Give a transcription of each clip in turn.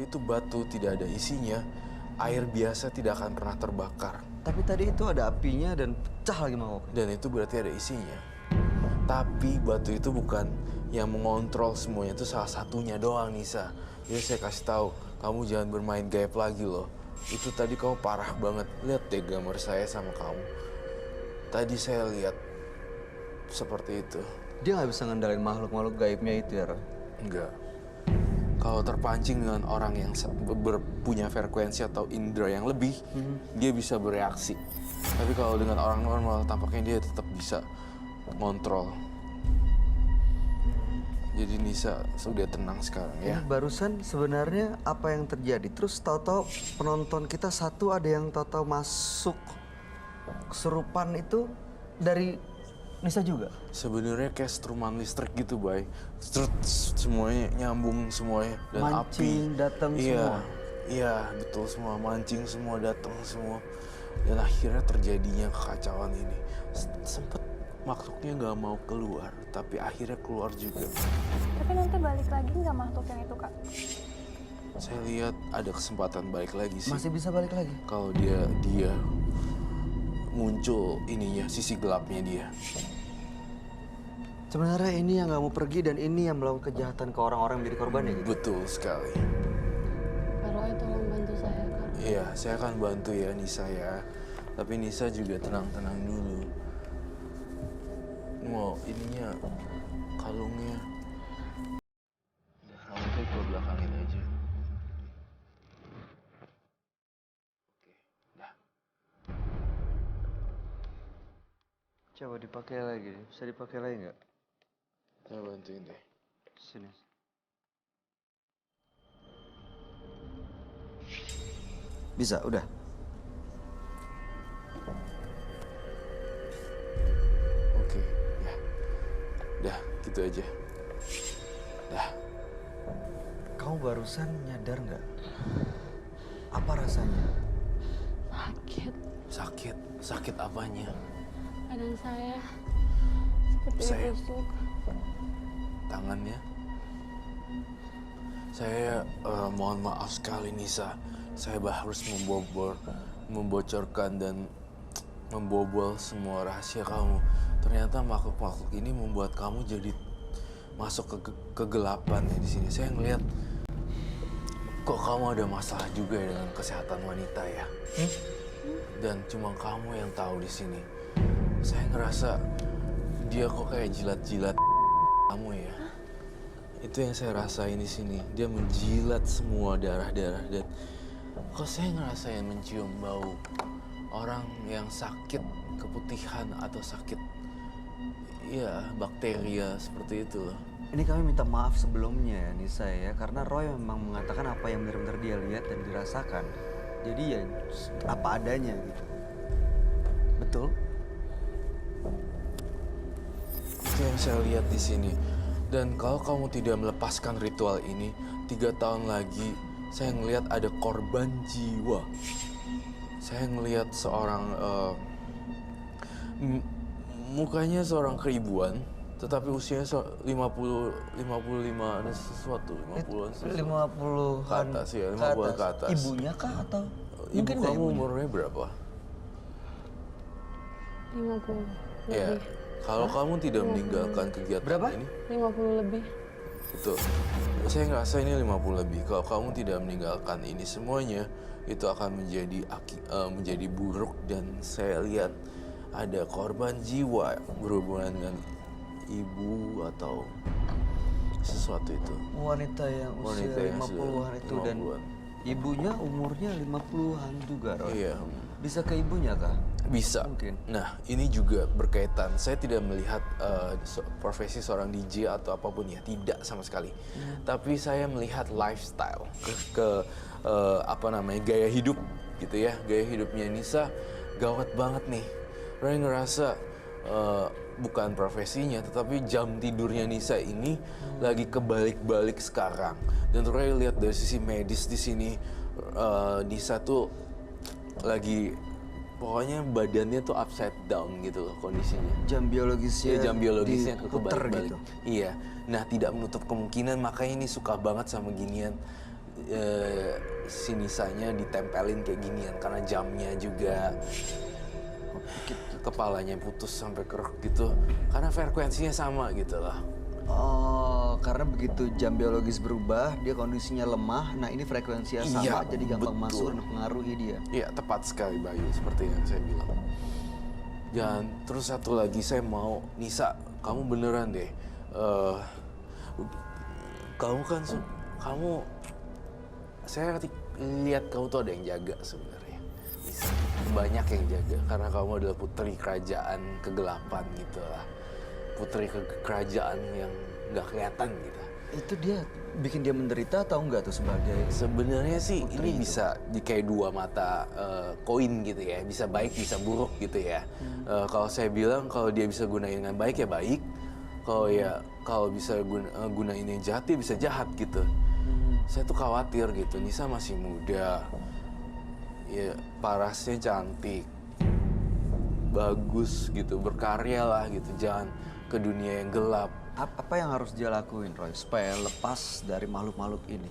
itu batu tidak ada isinya, air biasa tidak akan pernah terbakar. Tapi tadi itu ada apinya dan pecah lagi mangkoknya. Dan itu berarti ada isinya. Tapi batu itu bukan yang mengontrol semuanya, itu salah satunya doang, Nisa. Jadi saya kasih tahu, kamu jangan bermain gaib lagi loh. Itu tadi kamu parah banget. Lihat deh gambar saya sama kamu. Tadi saya lihat seperti itu. Dia nggak bisa ngendalin makhluk-makhluk gaibnya itu ya, Roy? Enggak. Kalau terpancing dengan orang yang punya frekuensi atau indera yang lebih, dia bisa bereaksi. Tapi kalau dengan orang normal, tampaknya dia tetap bisa ngontrol. Jadi Nisa sudah tenang sekarang ya. Ini barusan sebenarnya apa yang terjadi? Terus tahu-tahu penonton kita satu ada yang tahu-tahu masuk kesurupan itu dari Nisa juga? Sebenarnya kayak struman listrik gitu, Bay. Strut, semuanya nyambung semuanya. Dan mancing, api datang iya, semua? Iya, betul semua. Mancing semua, datang semua. Dan akhirnya terjadinya kekacauan ini. Sempet makhluknya nggak mau keluar, tapi akhirnya keluar juga. Tapi nanti balik lagi nggak makhluk yang itu, Kak? Saya lihat ada kesempatan balik lagi sih. Masih bisa balik lagi? Kalau dia muncul ininya, sisi gelapnya dia. Sebenarnya ini yang nggak mau pergi dan ini yang melakukan kejahatan ke orang-orang yang menjadi korbannya gitu? Betul sekali. Kak Roy, tolong bantu saya, Kak. Iya, saya akan bantu ya Nisa ya. Tapi Nisa juga tenang-tenang dulu. Mau ininya, kalungnya. Udah, kamu tuh ke belakangin aja. Oke, dah. Coba dipakai lagi, bisa dipakai lagi nggak? Saya bantuin deh. Sini. Bisa, udah. Oke, ya. Dah, gitu aja. Dah. Kamu barusan nyadar nggak? Apa rasanya? Sakit. Sakit? Sakit apanya? Badan saya seperti Saya- ditusuk. Tangannya? Saya mohon maaf sekali Nisa. Saya harus membocorkan dan membobol semua rahasia kamu. Ternyata makhluk-makhluk ini membuat kamu jadi masuk ke kegelapan ya di sini. Saya ngelihat kok kamu ada masalah juga ya dengan kesehatan wanita ya. Dan cuma kamu yang tahu di sini. Saya ngerasa dia kok kayak jilat-jilat kamu ya. Itu yang saya rasain di sini. Dia menjilat semua darah-darah dan kok saya ngerasain mencium bau orang yang sakit keputihan atau sakit ya bakteria seperti itu loh. Ini kami minta maaf sebelumnya ya Nisa ya, karena Roy memang mengatakan apa yang benar-benar dia lihat dan dirasakan. Jadi ya apa adanya gitu. Betul? Itu yang saya lihat di sini. Dan kalau kamu tidak melepaskan ritual ini, 3 tahun lagi saya ngelihat ada korban jiwa. Saya ngelihat seorang mukanya seorang keibuan, tetapi usianya 55 ada sesuatu 50-an sesuatu. 50-an Ke atas ya, 50-an ke atas. Ibunya kah atau Ibu mungkin nggak kamu ibunya? umurnya berapa? 50 Ya, lebih. kalau kamu tidak meninggalkan kegiatan Berapa? ini, 50 lebih. betul. Saya ngerasa ini 50 lebih. Kalau kamu tidak meninggalkan ini semuanya, itu akan menjadi buruk dan saya lihat ada korban jiwa berhubungan dengan ibu atau sesuatu itu. Wanita yang usia Wanita yang sudah 50-an itu dan 50-an. ibunya umurnya 50-an juga, Roy. Iya, Bisa ke ibunya kah? bisa. Mungkin. Nah, ini juga berkaitan. Saya tidak melihat profesi seorang DJ atau apapun ya, tidak sama sekali. Tapi saya melihat lifestyle, gaya hidup gitu ya. Gaya hidupnya Nisa gawat banget nih. Roy ngerasa bukan profesinya, tetapi jam tidurnya Nisa ini lagi kebalik-balik sekarang. Dan Roy lihat dari sisi medis di sini, Nisa tuh lagi pokoknya badannya tuh upside down gitu loh kondisinya. Jam biologisnya Iya, jam biologisnya diputer kebalik-balik. gitu. Iya. Nah, tidak menutup kemungkinan makanya ini suka banget sama ginian. si Nisanya ditempelin kayak ginian karena jamnya juga kepalanya putus sampai kerek gitu karena frekuensinya sama gitu lah. Oh, karena begitu jam biologis berubah, dia kondisinya lemah. Nah, ini frekuensinya sama, Iya, jadi gampang betul. masuk dan mempengaruhi dia. Iya, tepat sekali Bayu, seperti yang saya bilang. Dan terus satu lagi saya mau, Nisa, kamu beneran deh. Kamu kan, saya lihat kamu tuh ada yang jaga sebenarnya. Nisa, banyak yang jaga karena kamu adalah putri kerajaan kegelapan gitu lah. Putri kerajaan yang nggak kelihatan gitu. Itu dia bikin dia menderita atau enggak tuh sebagai... Sebenarnya sih ini bisa di kayak dua mata koin gitu ya, bisa baik bisa buruk gitu ya. Kalau saya bilang kalau dia bisa gunain dengan baik ya baik, kalau bisa gunain yang jahat dia bisa jahat gitu. Saya tuh khawatir gitu, Nisa masih muda, ya parasnya cantik, bagus gitu, berkarya lah gitu, jangan ke dunia yang gelap. Apa yang harus dia lakuin, Roy, supaya lepas dari makhluk-makhluk ini?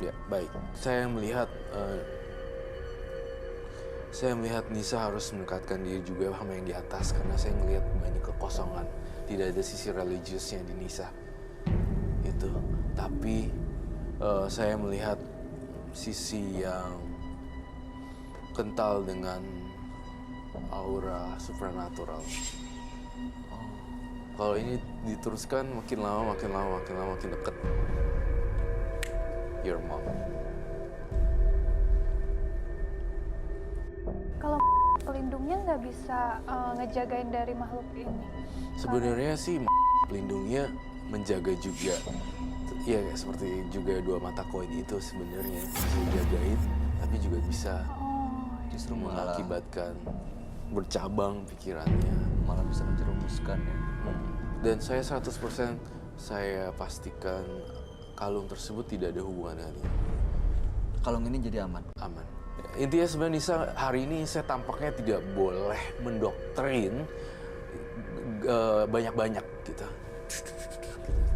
Ya baik, saya melihat Nisa harus mendekatkan diri juga sama yang di atas karena saya melihat banyak kekosongan, tidak ada sisi religiusnya di Nisa itu. Tapi saya melihat sisi yang kental dengan aura supernatural. Kalau ini diteruskan makin lama makin deket. Your mom. Kalau pelindungnya nggak bisa ngejagain dari makhluk ini. Sebenarnya sih pelindungnya menjaga juga. Ya seperti juga dua mata koin itu sebenarnya bisa dijagain, tapi juga bisa Justru malah mengakibatkan bercabang pikirannya. malah bisa menjerumuskan ya. Dan saya 100% saya pastikan kalung tersebut tidak ada hubungan dengan ini. Kalung ini jadi aman. Aman. Intinya sebenarnya Nisa, hari ini saya tampaknya tidak boleh mendoktrin banyak-banyak gitu.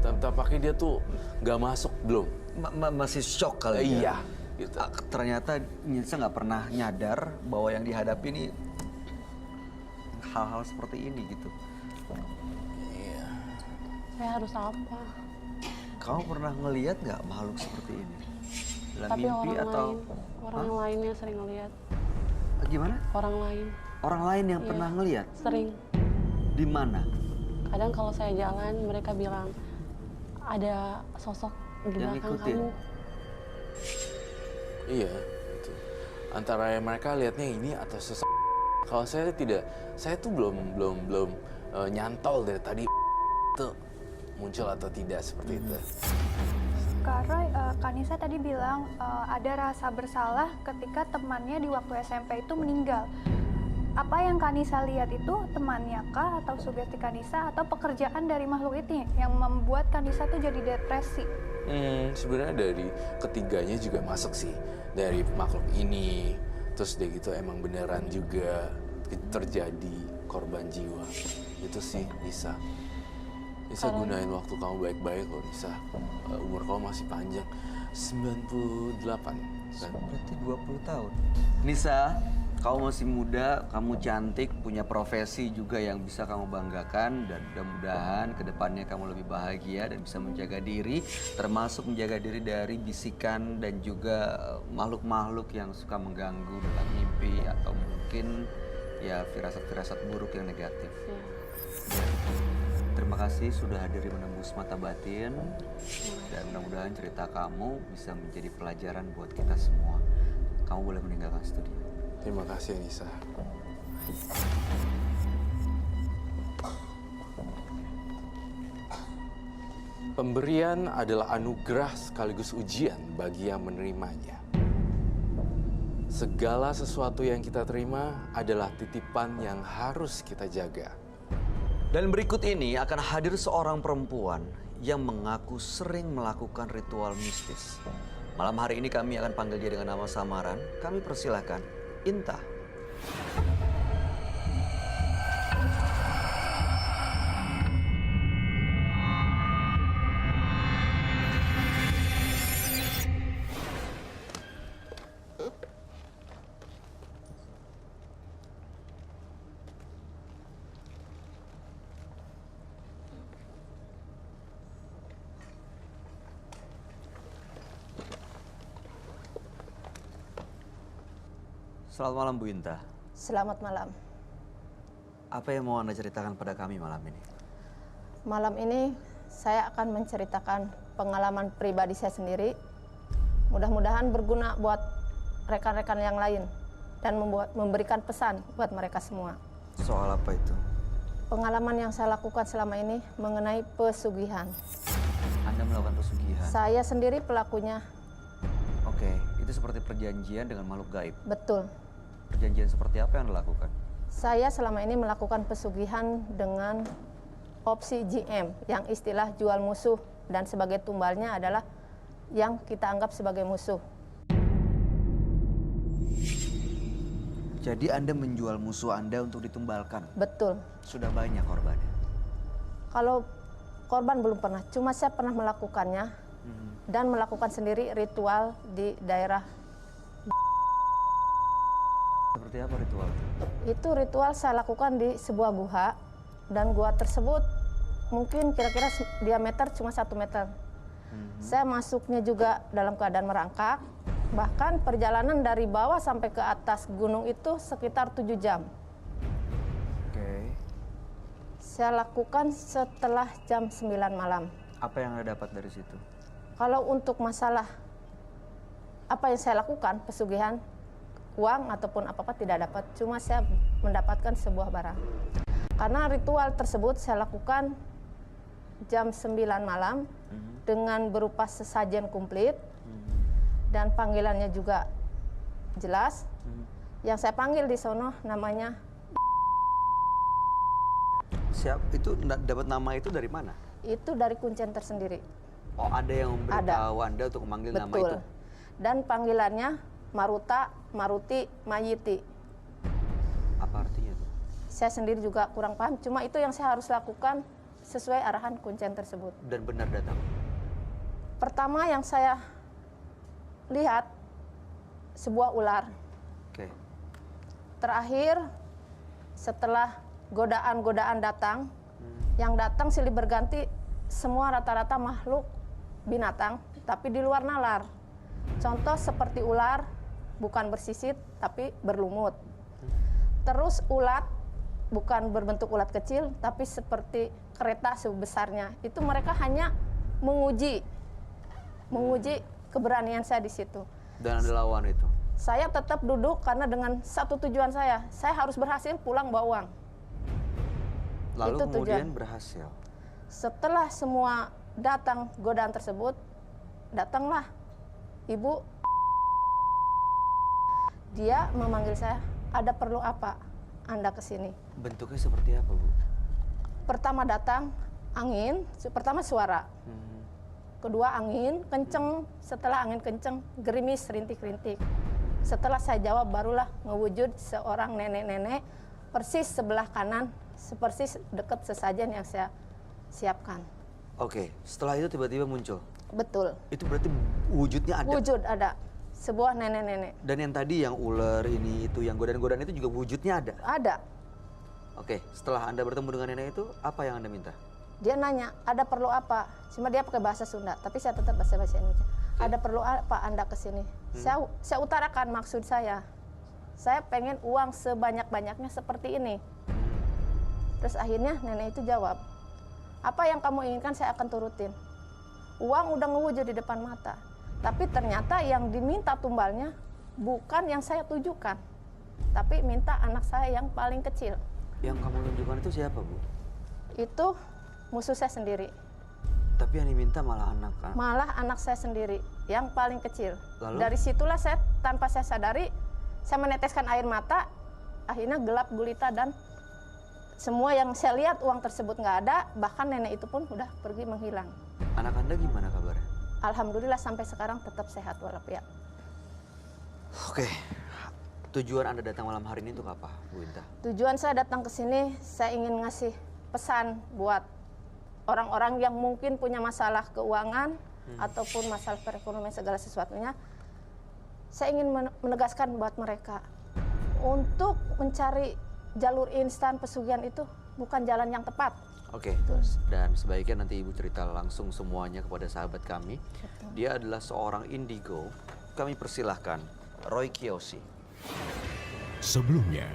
Tampaknya dia tuh nggak masuk belum. Masih shock kali ya? Iya. Gitu. Ternyata Nisa nggak pernah nyadar bahwa yang dihadapi ini hal-hal seperti ini gitu. Iya. Saya harus apa? Kamu pernah ngelihat nggak makhluk seperti ini? Dalam Tapi mimpi orang atau lain, orang yang lainnya sering ngelihat. gimana? Orang lain Orang lain yang Iya. pernah ngelihat? sering. Di mana? Kadang kalau saya jalan, mereka bilang ada sosok di Yang belakang ngikutin? kamu. Iya. Gitu. Antara mereka lihatnya ini atau sosok. Kalau saya tidak, saya tuh belum nyantol dari tadi itu muncul atau tidak seperti itu. Kak Roy, Kanisa tadi bilang ada rasa bersalah ketika temannya di waktu SMP itu meninggal. Apa yang Kanisa lihat itu temannya kah atau sugesti Kanisa atau pekerjaan dari makhluk itu yang membuat Kanisa tuh jadi depresi? Sebenarnya dari ketiganya juga masuk sih, dari makhluk ini, terus dari gitu emang beneran juga terjadi korban jiwa. Itu sih Nisa. Nisa gunain waktu kamu baik-baik loh Nisa. Umur kamu masih panjang, 98 kan? Berarti 20 tahun. Nisa, kamu masih muda, kamu cantik, punya profesi juga yang bisa kamu banggakan. Dan mudah-mudahan kedepannya kamu lebih bahagia dan bisa menjaga diri. Termasuk menjaga diri dari bisikan dan juga makhluk-makhluk yang suka mengganggu dalam mimpi. Atau mungkin ya firasat-firasat buruk yang negatif. Ya. Terima kasih sudah hadir di Menembus Mata Batin. Dan mudah-mudahan cerita kamu bisa menjadi pelajaran buat kita semua. Kamu boleh meninggalkan studio. Terima kasih Nisa. Pemberian adalah anugerah sekaligus ujian bagi yang menerimanya. Segala sesuatu yang kita terima adalah titipan yang harus kita jaga. Dan berikut ini akan hadir seorang perempuan yang mengaku sering melakukan ritual mistis. Malam hari ini kami akan panggil dia dengan nama samaran. Kami persilahkan Inta. Selamat malam Bu Inta. Selamat malam. Apa yang mau Anda ceritakan pada kami malam ini? Malam ini saya akan menceritakan pengalaman pribadi saya sendiri. Mudah-mudahan berguna buat rekan-rekan yang lain dan memberikan pesan buat mereka semua. Soal apa itu? Pengalaman yang saya lakukan selama ini mengenai pesugihan. Anda melakukan pesugihan? Saya sendiri pelakunya. Oke, itu seperti perjanjian dengan makhluk gaib. Betul. Perjanjian seperti apa yang Anda lakukan? Saya selama ini melakukan pesugihan dengan opsi GM, yang istilah jual musuh, dan sebagai tumbalnya adalah yang kita anggap sebagai musuh. Jadi Anda menjual musuh Anda untuk ditumbalkan? Betul. Sudah banyak korbannya? Kalau korban belum pernah, cuma saya pernah melakukannya dan melakukan sendiri ritual di daerah. Seperti apa ritual itu? Itu ritual saya lakukan di sebuah gua, dan gua tersebut mungkin kira-kira diameter cuma 1 meter. Saya masuknya juga dalam keadaan merangkak, bahkan perjalanan dari bawah sampai ke atas gunung itu sekitar 7 jam. Oke. Saya lakukan setelah jam 9 malam. Apa yang Anda dapat dari situ? Kalau untuk masalah apa yang saya lakukan, pesugihan, uang ataupun apa-apa tidak dapat, cuma saya mendapatkan sebuah barang. Karena ritual tersebut saya lakukan jam 9 malam dengan berupa sesajen komplit dan panggilannya juga jelas. Yang saya panggil di sono namanya. Siap, itu dapat nama itu dari mana? Itu dari kuncen tersendiri. Oh, ada yang memberitahu Anda untuk memanggil nama itu? Dan panggilannya Maruta, Maruti, Mayiti. Apa artinya itu? Saya sendiri juga kurang paham, cuma itu yang saya harus lakukan sesuai arahan kuncen tersebut. Dan benar datang? Pertama yang saya lihat, sebuah ular. Oke. Terakhir, setelah godaan-godaan datang, yang datang silih berganti, semua rata-rata makhluk binatang, tapi di luar nalar. Contoh seperti ular, bukan bersisit, tapi berlumut. Terus ulat, bukan berbentuk ulat kecil, tapi seperti kereta sebesarnya. Itu mereka hanya menguji keberanian saya di situ. Dan Anda lawan itu? Saya tetap duduk karena dengan satu tujuan saya harus berhasil pulang bawa uang. Lalu Itu kemudian tujuan. berhasil? Setelah semua datang godaan tersebut, datanglah ibu. Dia memanggil saya, ada perlu apa Anda kesini? Bentuknya seperti apa, Bu? Pertama datang angin, pertama suara. Kedua angin kenceng, setelah angin kenceng gerimis rintik-rintik. Setelah saya jawab barulah ngewujud seorang nenek-nenek persis sebelah kanan, persis dekat sesajen yang saya siapkan. Oke, setelah itu tiba-tiba muncul? Betul. Itu berarti wujudnya ada? Wujud ada, sebuah nenek-nenek. Dan yang tadi yang ular ini itu, yang godaan-godaan itu juga wujudnya ada? Ada. Oke, setelah Anda bertemu dengan nenek itu, apa yang Anda minta? Dia nanya, ada perlu apa? Cuma dia pakai bahasa Sunda, tapi saya tetap bahasa Indonesia. Ada perlu apa Anda kesini? Saya utarakan maksud saya. Saya pengen uang sebanyak-banyaknya seperti ini. Terus akhirnya nenek itu jawab, apa yang kamu inginkan saya akan turutin. Uang udah ngewujud di depan mata. Tapi ternyata yang diminta tumbalnya bukan yang saya tujukan. Tapi minta anak saya yang paling kecil. Yang kamu tunjukkan itu siapa, Bu? Itu musuh saya sendiri. Tapi yang diminta malah anak kan? Malah anak saya sendiri, yang paling kecil. Lalu? Dari situlah saya, tanpa saya sadari, saya meneteskan air mata, akhirnya gelap gulita dan semua yang saya lihat uang tersebut nggak ada, bahkan nenek itu pun udah pergi menghilang. Anak Anda gimana kabarnya? Alhamdulillah sampai sekarang tetap sehat walafiat. Oke, tujuan Anda datang malam hari ini untuk apa, Bu Inta? Tujuan saya datang ke sini, saya ingin ngasih pesan buat orang-orang yang mungkin punya masalah keuangan ataupun masalah perekonomian segala sesuatunya. Saya ingin menegaskan buat mereka untuk mencari jalur instan pesugihan itu bukan jalan yang tepat. Oke, dan sebaiknya nanti Ibu cerita langsung semuanya kepada sahabat kami. Betul. Dia adalah seorang indigo. Kami persilahkan Roy Kiyoshi. Sebelumnya,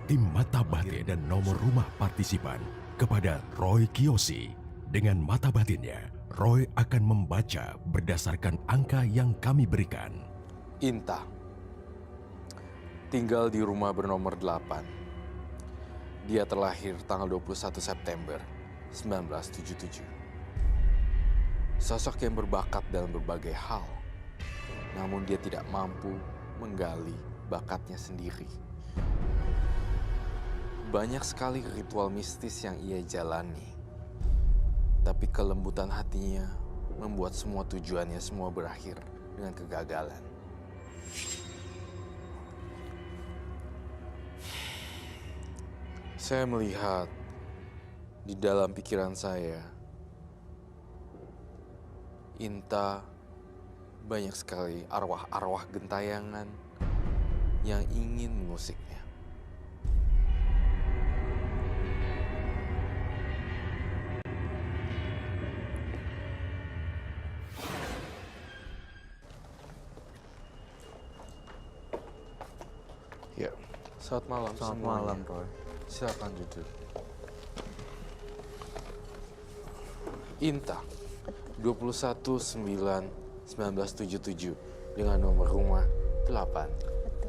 tim Mata Batin dan nomor rumah partisipan kepada Roy Kiyoshi. Dengan mata batinnya, Roy akan membaca berdasarkan angka yang kami berikan. Inta tinggal di rumah bernomor 8. Dia terlahir tanggal 21 September 1977. Sosok yang berbakat dalam berbagai hal, namun dia tidak mampu menggali bakatnya sendiri. Banyak sekali ritual mistis yang ia jalani, tapi kelembutan hatinya membuat semua tujuannya semua berakhir dengan kegagalan. Saya melihat di dalam pikiran saya, Inta banyak sekali arwah-arwah gentayangan yang ingin mengusiknya. Ya, selamat malam Selamat semuanya. malam, Roy. Silakan duduk. Inta, 21/9/1977 dengan nomor rumah 8.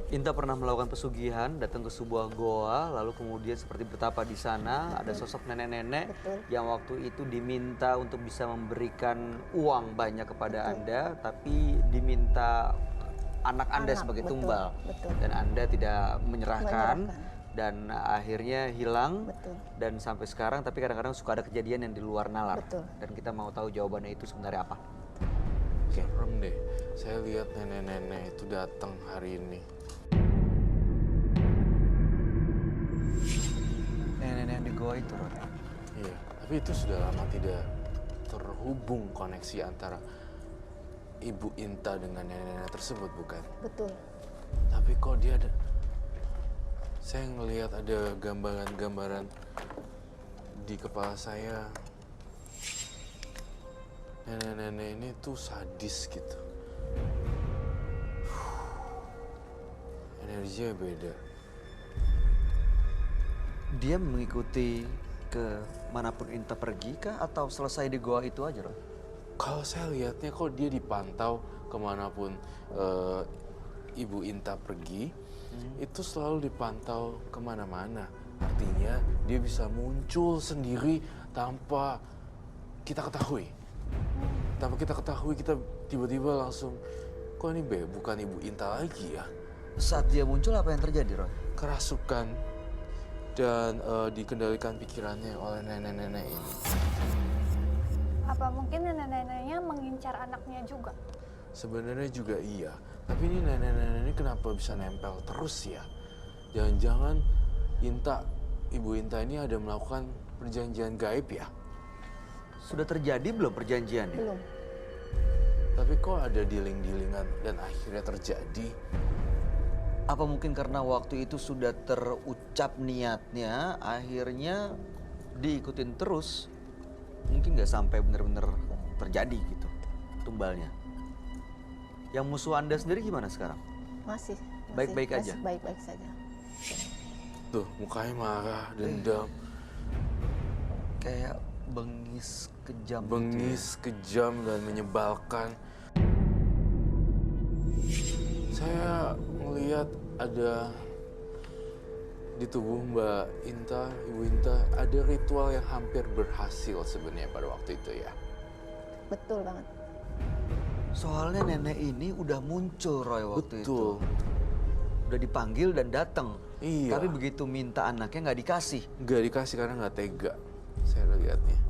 Inta pernah melakukan pesugihan, datang ke sebuah goa, lalu kemudian seperti bertapa di sana, ada sosok nenek-nenek yang waktu itu diminta untuk bisa memberikan uang banyak kepada Anda, tapi diminta anak Anda sebagai tumbal. Dan Anda tidak menyerahkan. Dan akhirnya hilang. Dan sampai sekarang, tapi kadang-kadang suka ada kejadian yang di luar nalar. Dan kita mau tahu jawabannya itu sebenarnya apa. Serem deh, saya lihat nenek-nenek itu datang hari ini. Nenek-nenek yang di goa itu, Roy. Iya, tapi itu sudah lama tidak terhubung koneksi antara Ibu Inta dengan nenek-nenek tersebut, bukan? Betul. Tapi kok dia ada... Saya ngelihat ada gambaran-gambaran di kepala saya. Nenek-nenek ini tuh sadis gitu. Energinya beda. Dia mengikuti ke manapun Inta pergi kah atau selesai di goa itu aja, Roy? Kalau saya lihatnya kok dia dipantau kemanapun Ibu Inta pergi, itu selalu dipantau kemana-mana. Artinya dia bisa muncul sendiri tanpa kita ketahui. Tanpa kita ketahui, kita tiba-tiba langsung, kok ini bukan Ibu Inta lagi ya? Saat dia muncul apa yang terjadi, Roy? Kerasukan dan dikendalikan pikirannya oleh nenek-nenek ini. Apa mungkin nenek-neneknya mengincar anaknya juga? Sebenarnya juga iya, tapi ini nenek-nenek ini kenapa bisa nempel terus ya? Jangan-jangan Ibu Inta ini ada melakukan perjanjian gaib ya? Sudah terjadi belum perjanjiannya? Belum. Tapi kok ada dealing-dealingan dan akhirnya terjadi? Apa mungkin karena waktu itu sudah terucap niatnya, akhirnya diikutin terus? Mungkin nggak sampai benar-benar terjadi gitu tumbalnya. Yang musuh Anda sendiri gimana sekarang? Masih. Baik-baik aja? Baik-baik saja. Tuh, mukanya marah, dendam, Kayak bengis kejam. bengis, kejam, dan menyebalkan. Saya melihat ada di tubuh Mbak Inta, Ibu Inta, ada ritual yang hampir berhasil sebenarnya pada waktu itu ya. Betul banget. Soalnya nenek ini udah muncul, Roy, waktu itu. Betul. Udah dipanggil dan datang. Iya. Tapi begitu minta anaknya nggak dikasih. Nggak dikasih karena nggak tega. Saya lihatnya.